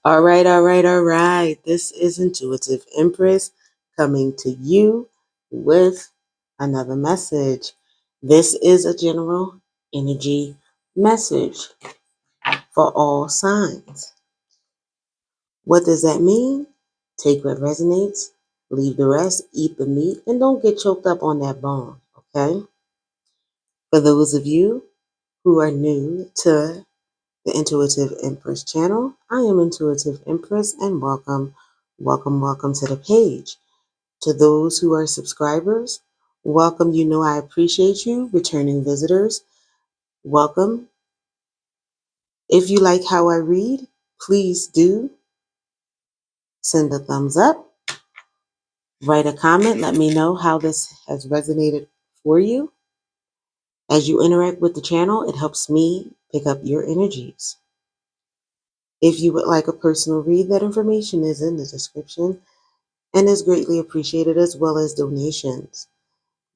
All right. This is Intuitive Empress coming to you with another message. This is a general energy message for all signs. What does that mean? Take what resonates, leave the rest, eat the meat, and don't get choked up on that bone, okay? For those of you who are new to the Intuitive Empress channel, I am Intuitive Empress and welcome to the page. To those who are subscribers, welcome. You know I appreciate you. Returning visitors, welcome. If you like how I read, please do send a thumbs up, write a comment, let me know how this has resonated for you. As you interact with the channel, it helps me pick up your energies. If you would like a personal read, that information is in the description and is greatly appreciated, as well as donations.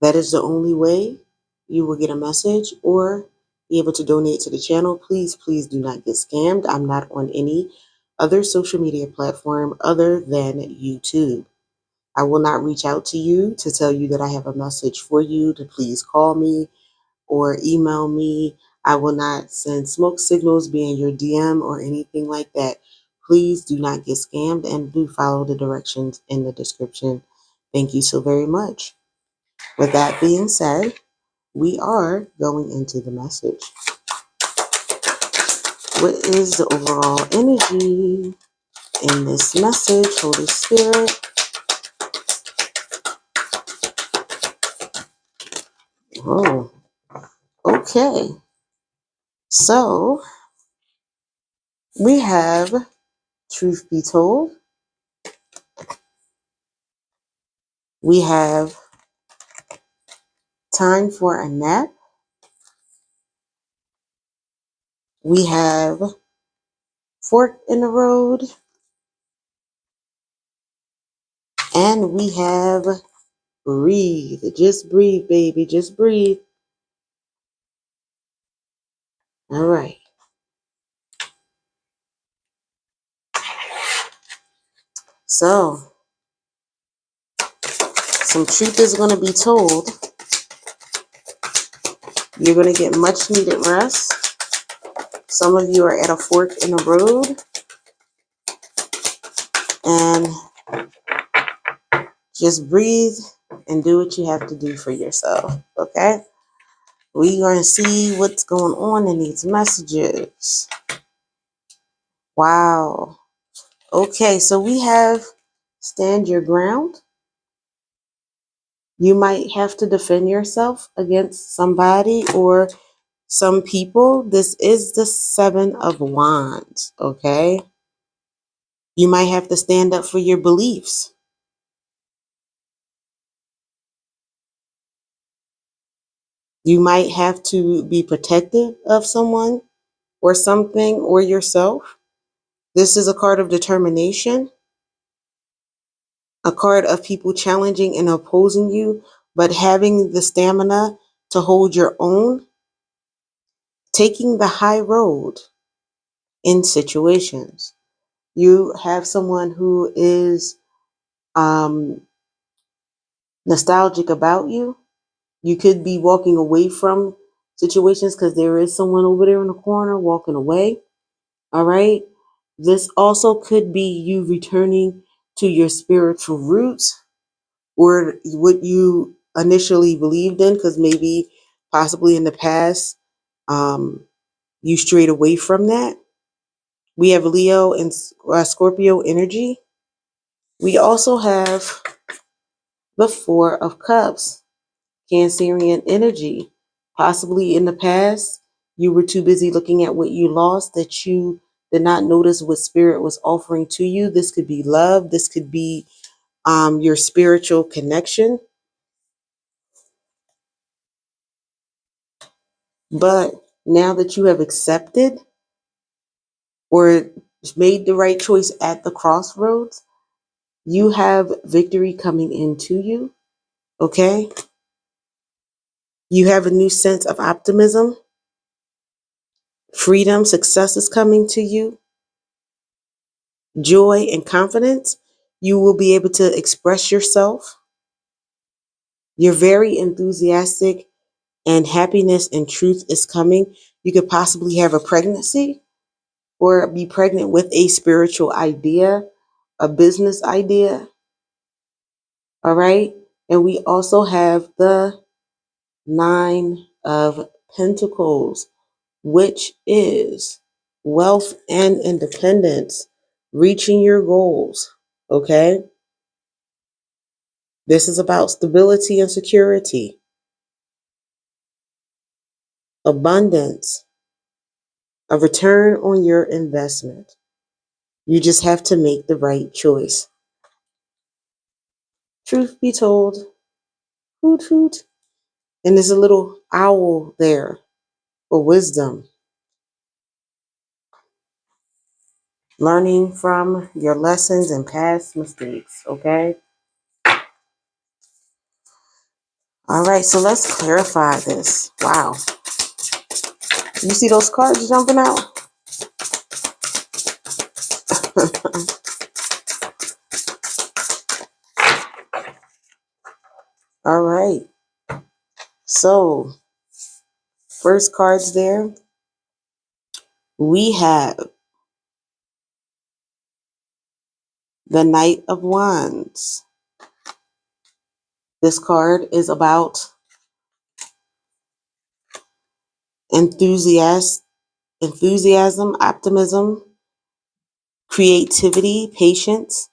That is the only way you will get a message or be able to donate to the channel. Please do not get scammed. I'm not on any other social media platform other than YouTube. I will not reach out to you to tell you that I have a message for you to please call me or email me. I will not send smoke signals, be in your DM or anything like that. Please do not get scammed and do follow the directions in the description. Thank you so very much. With that being said, we are going into the message. What is the overall energy in this message, Holy Spirit? Oh, okay. So we have truth be told. We have time for a nap. We have fork in the road. And we have breathe. Just breathe, baby. Just breathe. All right. So, some truth is going to be told. You're going to get much needed rest. Some of you are at a fork in the road. And just breathe and do what you have to do for yourself. Okay? We're going to see what's going on in these messages. Wow. Okay, so we have stand your ground. You might have to defend yourself against somebody or some people. This is the 7 of Wands, okay? You might have to stand up for your beliefs. You might have to be protective of someone or something or yourself. This is a card of determination, a card of people challenging and opposing you, but having the stamina to hold your own, taking the high road in situations. You have someone who is nostalgic about you. You could be walking away from situations because there is someone over there in the corner walking away. All right. This also could be you returning to your spiritual roots or what you initially believed in, because maybe possibly in the past you strayed away from that. We have Leo and Scorpio energy. We also have the 4 of Cups, Cancerian energy. Possibly in the past, you were too busy looking at what you lost that you did not notice what spirit was offering to you. This could be love. This could be your spiritual connection. But now that you have accepted or made the right choice at the crossroads, you have victory coming into you. Okay? You have a new sense of optimism. Freedom, success is coming to you. joy, and confidence. You will be able to express yourself. You're very enthusiastic, and happiness and truth is coming. You could possibly have a pregnancy or be pregnant with a spiritual idea, a business idea. All right. And we also have the Nine of Pentacles, which is wealth and independence, reaching your goals. Okay. This is about stability and security, abundance, a return on your investment. You just have to make the right choice. Truth be told, hoot hoot. And there's a little owl there for wisdom. Learning from your lessons and past mistakes, okay? All right, so let's clarify this. Wow. You see those cards jumping out? All right. So, first cards there, we have the Knight of Wands. This card is about enthusiasm, optimism, creativity, patience.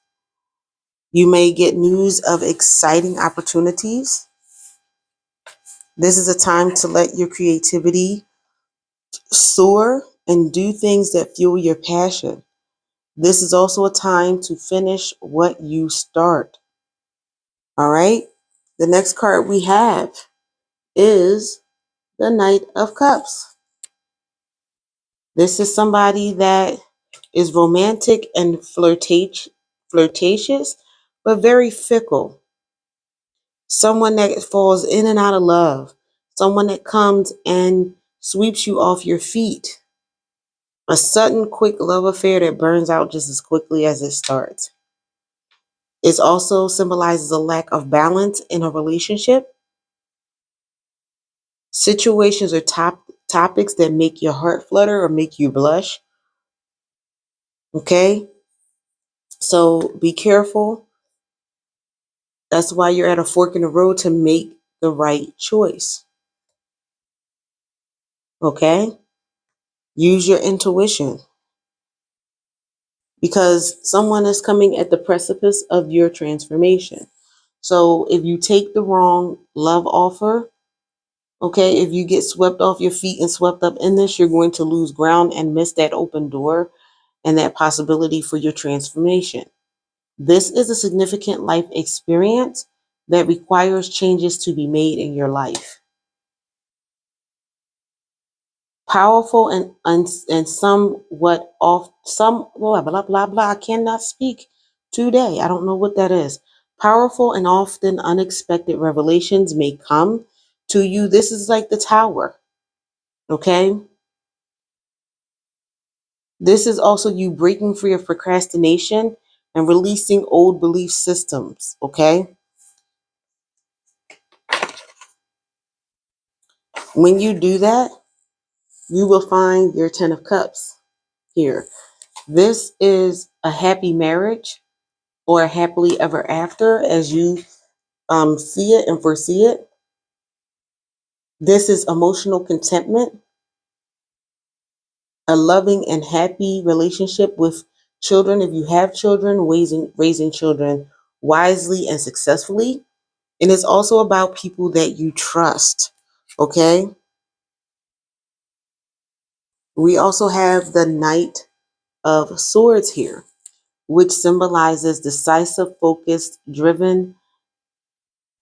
You may get news of exciting opportunities. This is a time to let your creativity soar and do things that fuel your passion. This is also a time to finish what you start. All right. The next card we have is the Knight of Cups. This is somebody that is romantic and flirtatious, but very fickle. Someone that falls in and out of love. Someone that comes and sweeps you off your feet. A sudden, quick love affair that burns out just as quickly as it starts. It also symbolizes a lack of balance in a relationship. Situations or topics that make your heart flutter or make you blush. Okay? So be careful. That's why you're at a fork in the road, to make the right choice. Okay? Use your intuition, because someone is coming at the precipice of your transformation. So if you take the wrong love offer, okay, if you get swept off your feet and swept up in this, you're going to lose ground and miss that open door and that possibility for your transformation. This is a significant life experience that requires changes to be made in your life. Powerful and somewhat off, some blah, blah, blah, blah. I cannot speak today. I don't know what that is. Powerful and often unexpected revelations may come to you. This is like the Tower, okay? This is also you breaking free of procrastination and releasing old belief systems, okay? When you do that, you will find your 10 of Cups here. This is a happy marriage or a happily ever after as you see it and foresee it. This is emotional contentment, a loving and happy relationship with children. If you have children, raising children wisely and successfully. And it's also about people that you trust, okay? We also have the Knight of Swords here, which symbolizes decisive, focused, driven,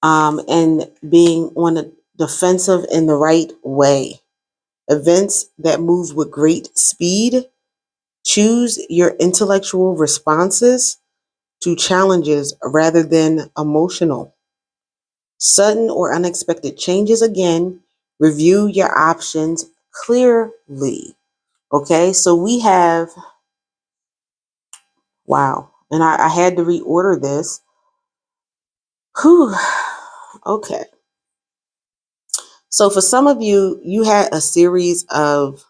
and being on the defensive in the right way. Events that move with great speed. Choose your intellectual responses to challenges rather than emotional. Sudden or unexpected changes again. Review your options clearly. Okay, so we have Wow. And I had to reorder this. Whew. Okay. So for some of you, you had a series of,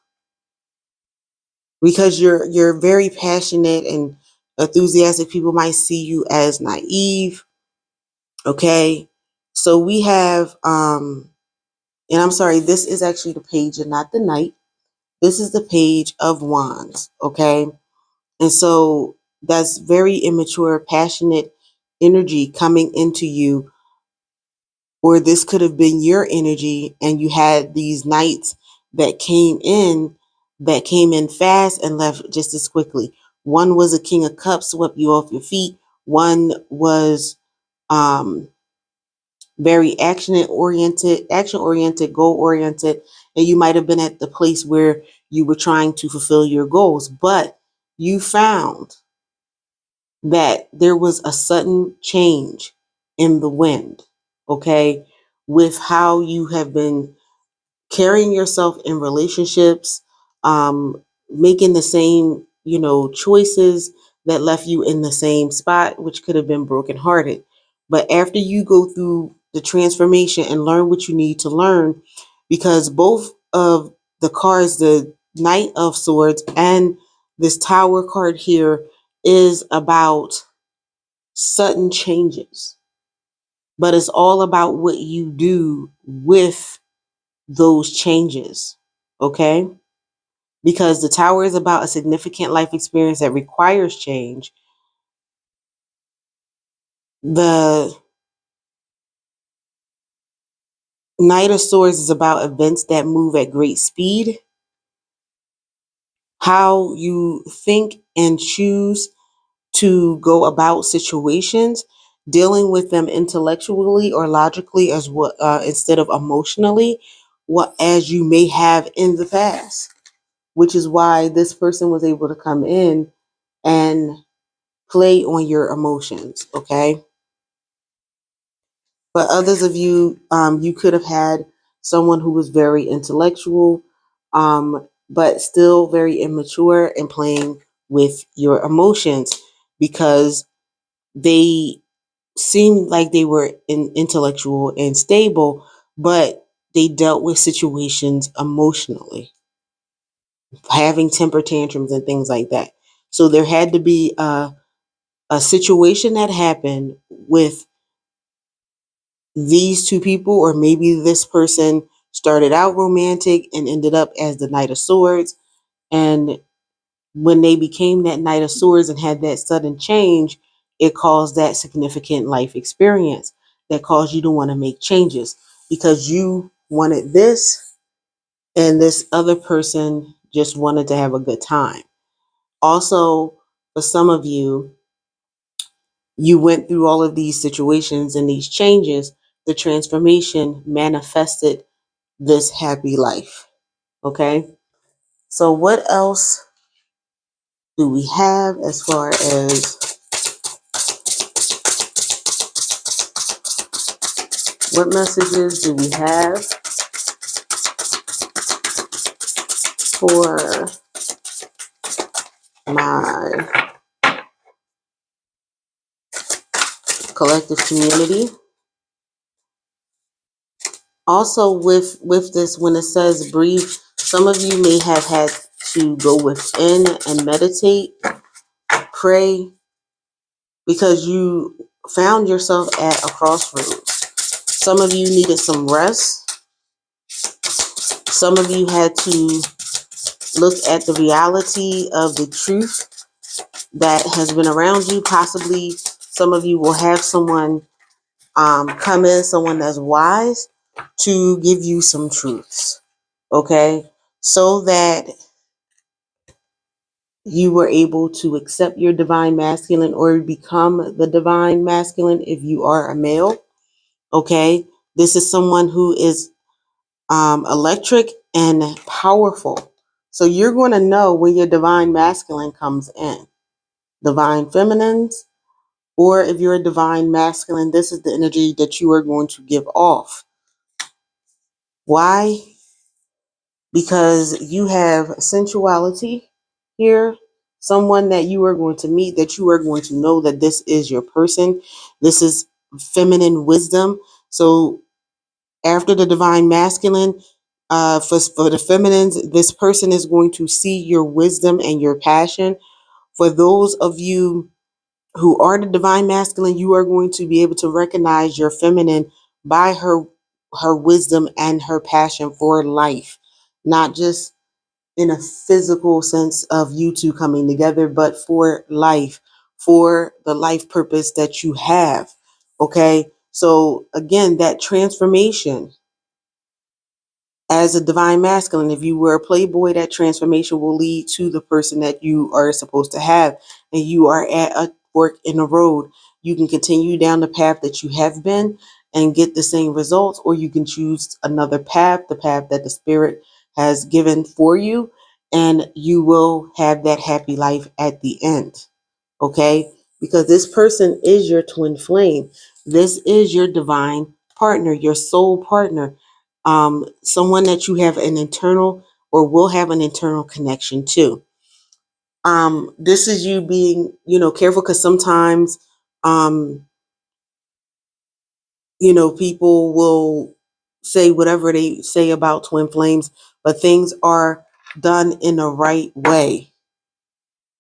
because you're very passionate and enthusiastic, people might see you as naive. Okay. So we have, and I'm sorry, this is actually the page and not the knight. This is the page of wands. Okay. And so that's very immature, passionate energy coming into you, or this could have been your energy, and you had these knights that came in fast and left just as quickly. One was a king of cups, swept you off your feet. One was um very action oriented, goal oriented, and you might have been at the place where you were trying to fulfill your goals, but you found that there was a sudden change in the wind, okay, with how you have been carrying yourself in relationships, making the same, choices that left you in the same spot, which could have been brokenhearted. But after you go through the transformation and learn what you need to learn, because both of the cards, the Knight of Swords and this Tower card here, is about sudden changes. But it's all about what you do with those changes, okay? Because the Tower is about a significant life experience that requires change. The Knight of Swords is about events that move at great speed, how you think and choose to go about situations, dealing with them intellectually or logically as what instead of emotionally, what as you may have in the past, which is why this person was able to come in and play on your emotions, okay? But others of you, you could have had someone who was very intellectual, but still very immature and playing with your emotions, because they seemed like they were intellectual and stable, but they dealt with situations emotionally, having temper tantrums and things like that. So there had to be a situation that happened with these two people, or maybe this person started out romantic and ended up as the Knight of Swords. And when they became that Knight of Swords and had that sudden change, it caused that significant life experience that caused you to want to make changes, because you wanted this and this other person just wanted to have a good time. Also, for some of you, you went through all of these situations and these changes. The transformation manifested this happy life. Okay. So what else do we have as far as what messages do we have for my collective community? Also with this, when it says breathe, some of you may have had to go within and meditate, pray, because you found yourself at a crossroads. Some of you needed some rest. Some of you had to look at the reality of the truth that has been around you. Possibly some of you will have someone come in, someone that's wise, to give you some truths, okay? So that you were able to accept your divine masculine or become the divine masculine if you are a male, okay? This is someone who is electric and powerful. So you're going to know when your divine masculine comes in. Divine feminines, or if you're a divine masculine, this is the energy that you are going to give off. Why? Because you have sensuality here, someone that you are going to meet, that you are going to know that this is your person. This is feminine wisdom. So after the divine masculine, for the feminines, this person is going to see your wisdom and your passion. For those of you who are the divine masculine, you are going to be able to recognize your feminine by her wisdom and her passion for life, not just in a physical sense of you two coming together, but for life, for the life purpose that you have. Okay. So again, that transformation as a divine masculine, if you were a playboy, that transformation will lead to the person that you are supposed to have. And you are at a fork in the road. You can continue down the path that you have been and get the same results, or you can choose another path, the path that the spirit has given for you, and you will have that happy life at the end. Okay? Because this person is your twin flame. This is your divine partner, your soul partner, someone that you have an internal or will have an internal connection to. This is you being, careful, because sometimes, um, people will say whatever they say about twin flames, but things are done in the right way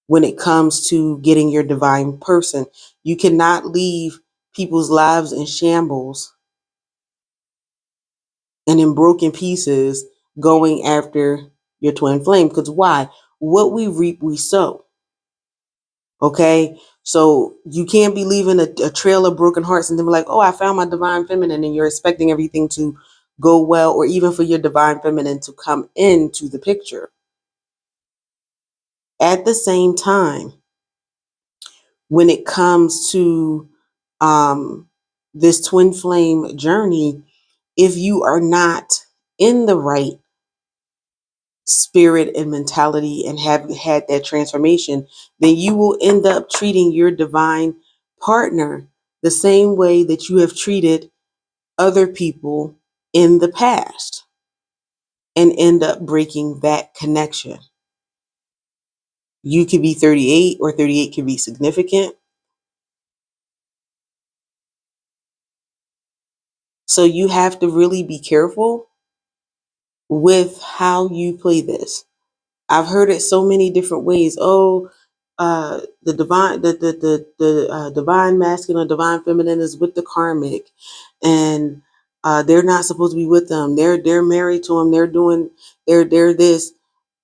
when it comes to getting your divine person. You cannot leave people's lives in shambles and in broken pieces going after your twin flame. Because why? What we reap, we sow. Okay? So you can't be leaving a trail of broken hearts and then be like, oh, I found my divine feminine, and you're expecting everything to go well, or even for your divine feminine to come into the picture. At the same time, when it comes to this twin flame journey, if you are not in the right spirit and mentality and have had that transformation, then you will end up treating your divine partner the same way that you have treated other people in the past and end up breaking that connection. You could be 38, or 38 could be significant. So you have to really be careful with how you play this. I've heard it so many different ways. Oh, the divine, the divine masculine, divine feminine is with the karmic, and they're not supposed to be with them. They're married to them. They're this.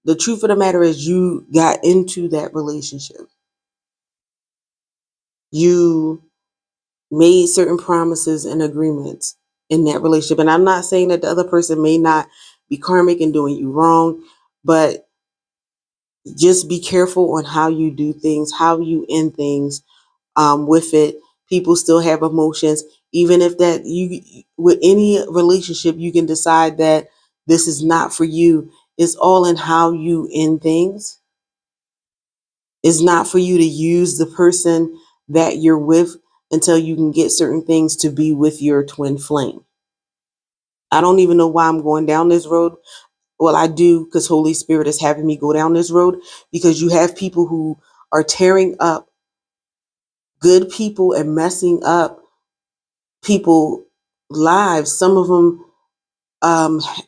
The truth of the matter is, you got into that relationship. You made certain promises and agreements in that relationship, and I'm not saying that the other person may not be karmic and doing you wrong, but just be careful on how you do things, how you end things with it. People still have emotions. Even if that you, with any relationship, you can decide that this is not for you. It's all in how you end things. It's not for you to use the person that you're with until you can get certain things to be with your twin flame. I don't even know why I'm going down this road. Well, I do, because Holy Spirit is having me go down this road, because you have people who are tearing up good people and messing up people lives. Some of them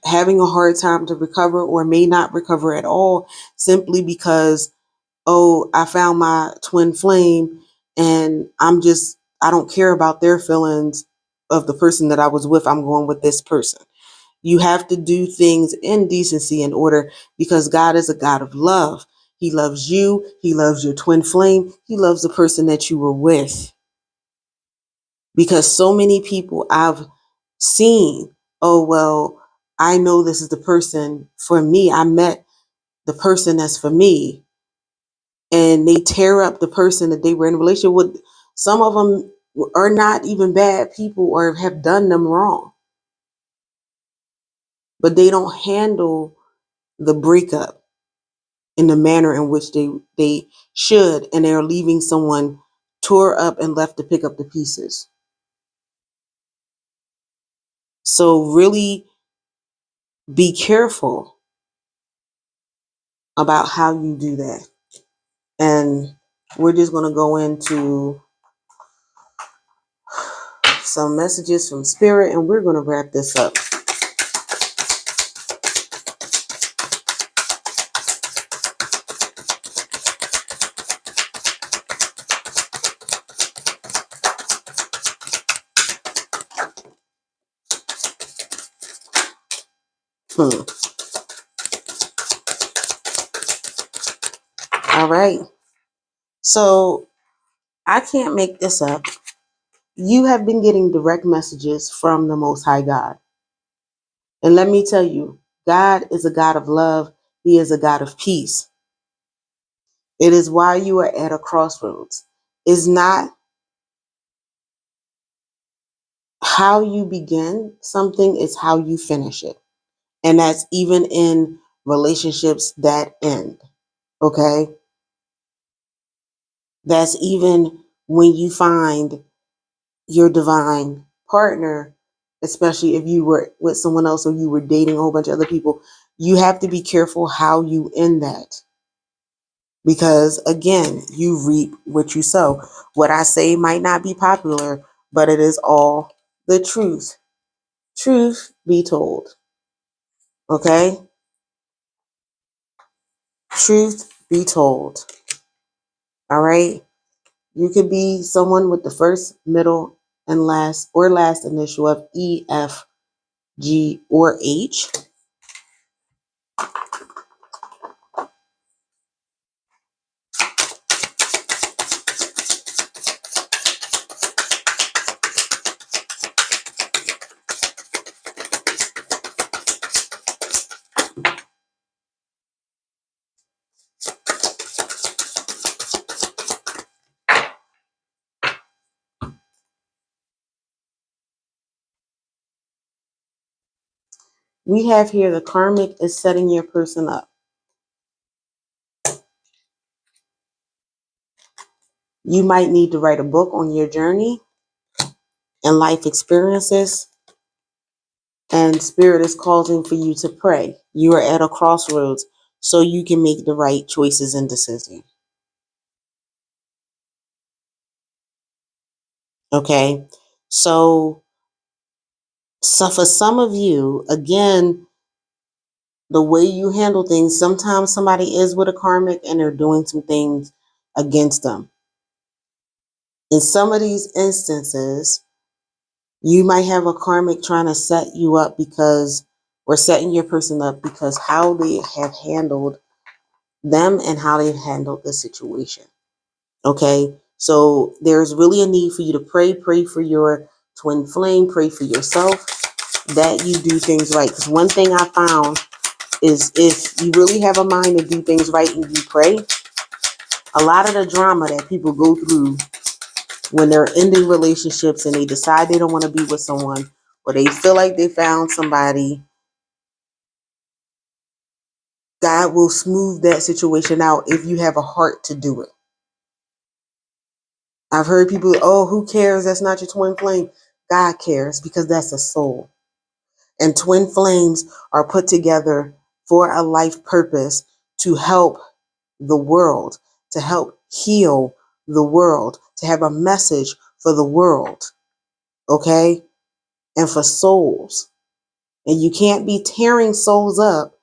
having a hard time to recover, or may not recover at all, simply because, oh, I found my twin flame, and I don't care about their feelings of the person that I was with. I'm going with this person. You have to do things in decency and order, because God is a God of love. He loves you. He loves your twin flame. He loves the person that you were with. Because so many people I've seen, oh, well, I know this is the person for me. I met the person that's for me. And they tear up the person that they were in a relationship with. Some of them are not even bad people or have done them wrong, but they don't handle the breakup in the manner in which they should. And they're leaving someone tore up and left to pick up the pieces. So really be careful about how you do that. And we're just going to go into some messages from Spirit, and we're going to wrap this up. All right. So I can't make this up. You have been getting direct messages from the Most High God. And let me tell you, God is a God of love. He is a God of peace. It is why you are at a crossroads. It's not how you begin something, it's how you finish it. And that's even in relationships that end. Okay? That's even when you find your divine partner, especially if you were with someone else or you were dating a whole bunch of other people. You have to be careful how you end that. Because again, you reap what you sow. What I say might not be popular, but it is all the truth. Truth be told. Okay? Truth be told. All right? You could be someone with the first, middle, and last initial of E, F, G, or H. We have here the karmic is setting your person up. You might need to write a book on your journey and life experiences. And Spirit is causing for you to pray. You are at a crossroads so you can make the right choices and decisions. Okay? So for some of you, again, the way you handle things, sometimes somebody is with a karmic and they're doing some things against them. In some of these instances, you might have a karmic trying to set you up or setting your person up because how they have handled them and how they've handled the situation. Okay? So there's really a need for you to pray for your twin flame, pray for yourself that you do things right. Because one thing I found is if you really have a mind to do things right and you pray, a lot of the drama that people go through when they're ending relationships and they decide they don't want to be with someone or they feel like they found somebody, God will smooth that situation out if you have a heart to do it. I've heard people, oh, who cares? That's not your twin flame. God cares because that's a soul. And twin flames are put together for a life purpose to help the world, to help heal the world, to have a message for the world, okay? And for souls. And you can't be tearing souls up.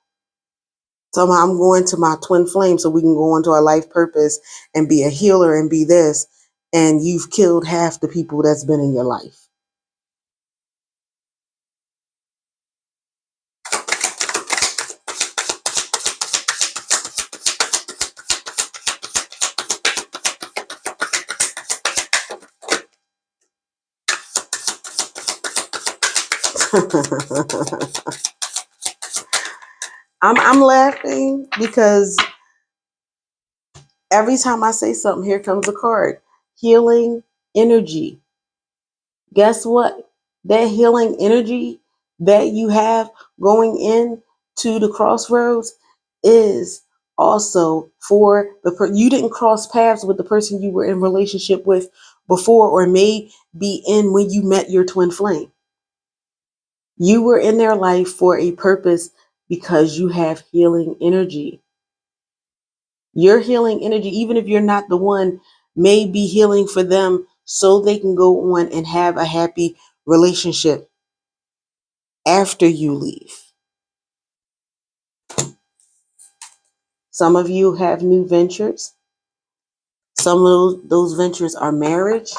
Somehow I'm going to my twin flame so we can go into our life purpose and be a healer and be this. And you've killed half the people that's been in your life. I'm laughing because every time I say something, here comes a card. Healing energy. Guess what? That healing energy that you have going in to the crossroads is also for you didn't cross paths with the person you were in relationship with before or may be in when you met your twin flame. You were in their life for a purpose because you have healing energy. Your healing energy, even if you're not the one, may be healing for them so they can go on and have a happy relationship after you leave. Some of you have new ventures. Some of those ventures are marriage.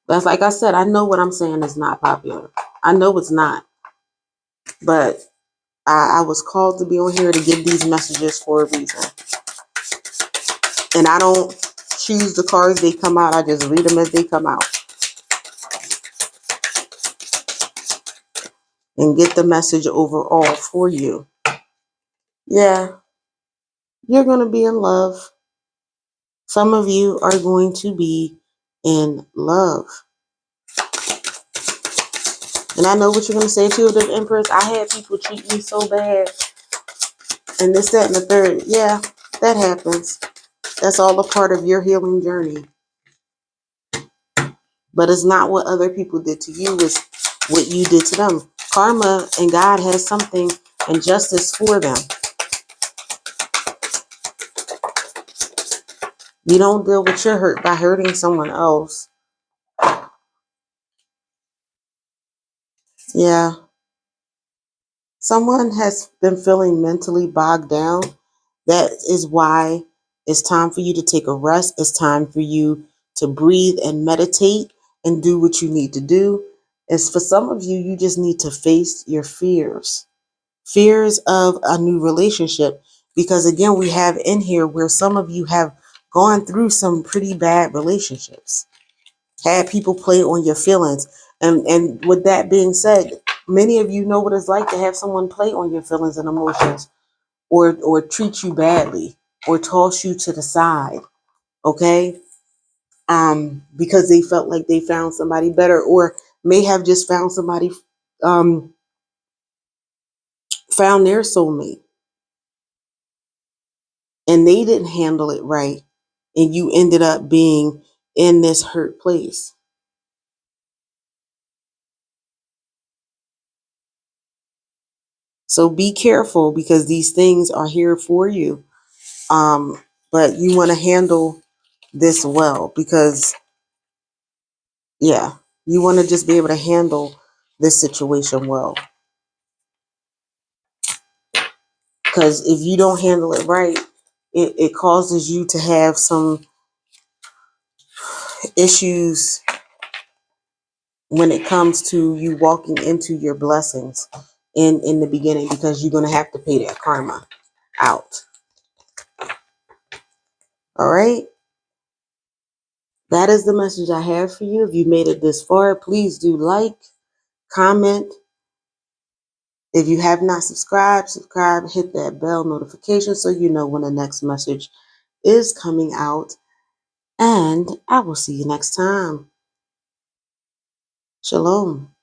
That's like I said, I know what I'm saying is not popular. I know it's not. But I was called to be on here to give these messages for a reason. And I don't choose the cards they come out. I just read them as they come out. And get the message overall for you. Yeah, you're going to be in love. Some of you are going to be in love. And I know what you're going to say, Intuitive Empress. I had people treat me so bad. And this, that, and the third. Yeah, that happens. That's all a part of your healing journey. But it's not what other people did to you. It's what you did to them. Karma and God has something and justice for them. You don't deal with your hurt by hurting someone else. Yeah. Someone has been feeling mentally bogged down. That is why it's time for you to take a rest. It's time for you to breathe and meditate and do what you need to do. As for some of you, you just need to face your fears. Fears of a new relationship. Because again, we have in here where some of you have gone through some pretty bad relationships. Had people play on your feelings. And with that being said, many of you know what it's like to have someone play on your feelings and emotions, or treat you badly, or toss you to the side, okay? Because they felt like they found somebody better, or may have just found somebody, found their soulmate, and they didn't handle it right, and you ended up being in this hurt place. So be careful, because these things are here for you. But you want to handle this well, because, yeah, you want to just be able to handle this situation well. Because if you don't handle it right, it causes you to have some issues when it comes to you walking into your blessings in the beginning, because you're going to have to pay that karma out. All right. That is the message I have for you. If you made it this far, please do like, comment. If you have not subscribed, hit that bell notification so you know when the next message is coming out. And I will see you next time. Shalom.